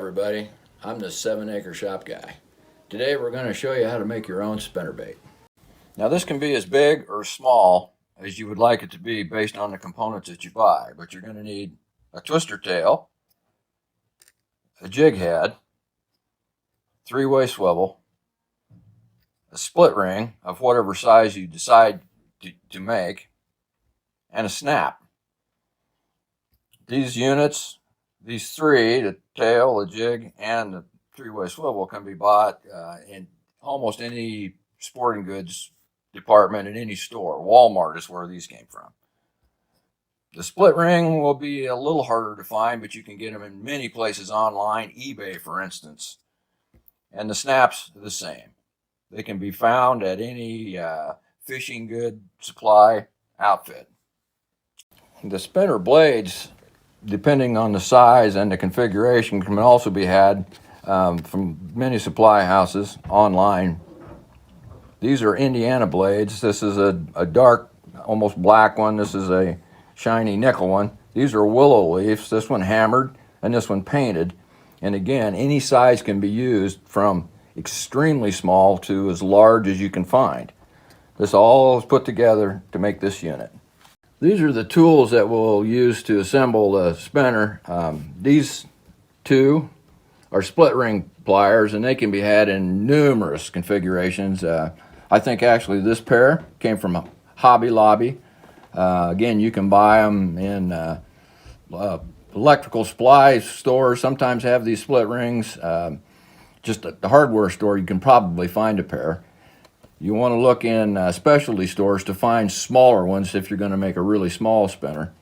everybody, I'm the 7 Acre Shop Guy. Today we're going to show you how to make your own spinnerbait. Now this can be as big or small as you would like it to be based on the components that you buy, but you're going to need a twister tail, a jig head, three-way swivel, a split ring of whatever size you decide to make, and a snap. These units, these three, the tail, the jig, and the three-way swivel, can be bought in almost any sporting goods department in any store. Walmart is where these came from. The split ring will be a little harder to find, but you can get them in many places online, eBay for instance. And the snaps are the same. They can be found at any fishing good supply outfit. The spinner blades, depending on the size and the configuration, can also be had from many supply houses online. These are Indiana blades. This is a dark, almost black one. This is a shiny nickel one. These are willow leaves. This one hammered and this one painted. And again, any size can be used, from extremely small to as large as you can find. This all is put together to make this unit. These are the tools that we'll use to assemble the spinner. These two are split ring pliers, and they can be had in numerous configurations. I think actually this pair came from Hobby Lobby. Again, you can buy them in electrical supply stores. Sometimes have these split rings. Just at the hardware store, you can probably find a pair. You want to look in specialty stores to find smaller ones if you're going to make a really small spinner.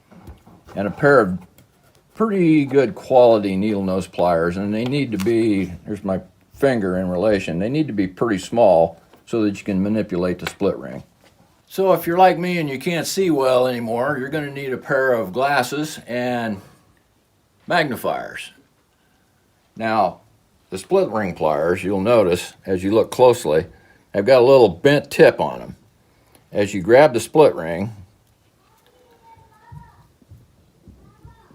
And a pair of pretty good quality needle nose pliers, and they need to be, here's my finger in relation, they need to be pretty small so that you can manipulate the split ring. So if you're like me and you can't see well anymore, you're going to need a pair of glasses and magnifiers. Now, the split ring pliers, you'll notice as you look closely, have got a little bent tip on them. As you grab the split ring,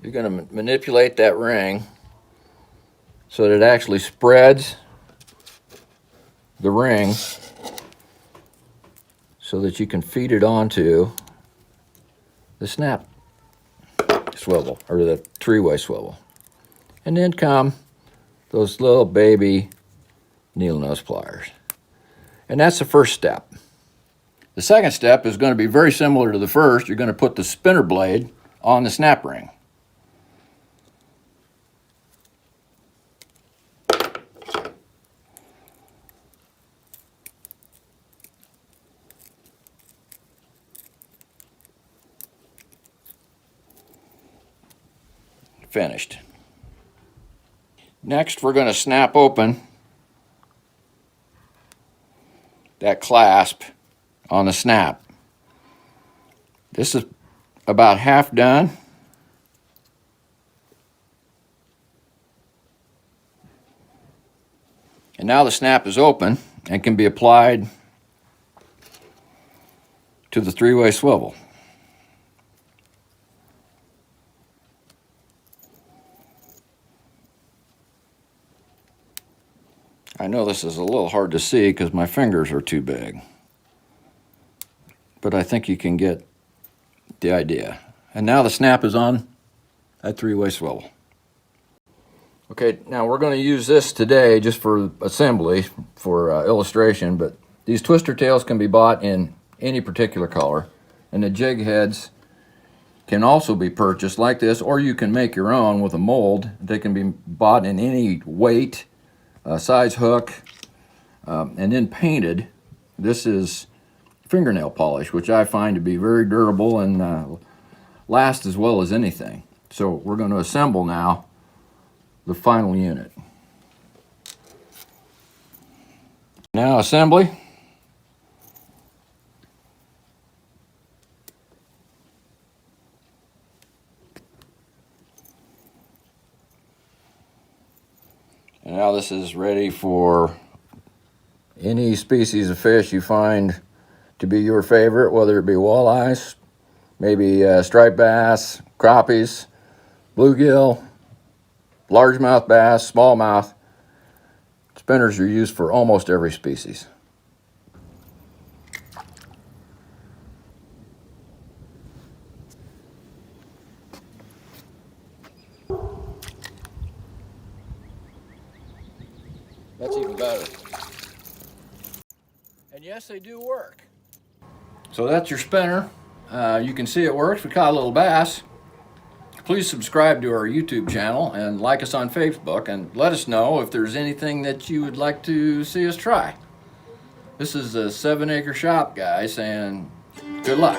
you're going to manipulate that ring so that it actually spreads the ring so that you can feed it onto the snap swivel, or the three-way swivel. And then come those little baby needle nose pliers. And that's the first step. The second step is going to be very similar to the first. You're going to put the spinner blade on the snap ring. Finished. Next, we're going to snap open that clasp on the snap. This is about half done. And now the snap is open and can be applied to the three-way swivel. I know this is a little hard to see because my fingers are too big, but I think you can get the idea. And now the snap is on that three-way swivel. Okay, now we're going to use this today just for assembly, for illustration, but these twister tails can be bought in any particular color, and the jig heads can also be purchased like this, or you can make your own with a mold. They can be bought in any weight, size hook, and then painted. This is fingernail polish, which I find to be very durable and last as well as anything. So we're going to assemble now the final unit. Now assembly. And now this is ready for any species of fish you find to be your favorite, whether it be walleyes, maybe striped bass, crappies, bluegill, largemouth bass, smallmouth. Spinners are used for almost every species. That's even better. And yes, they do work. So that's your spinner. You can see it works. We caught a little bass. Please subscribe to our YouTube channel and like us on Facebook, and let us know if there's anything that you would like to see us try. This is a 7 Acre Shop guy saying good luck.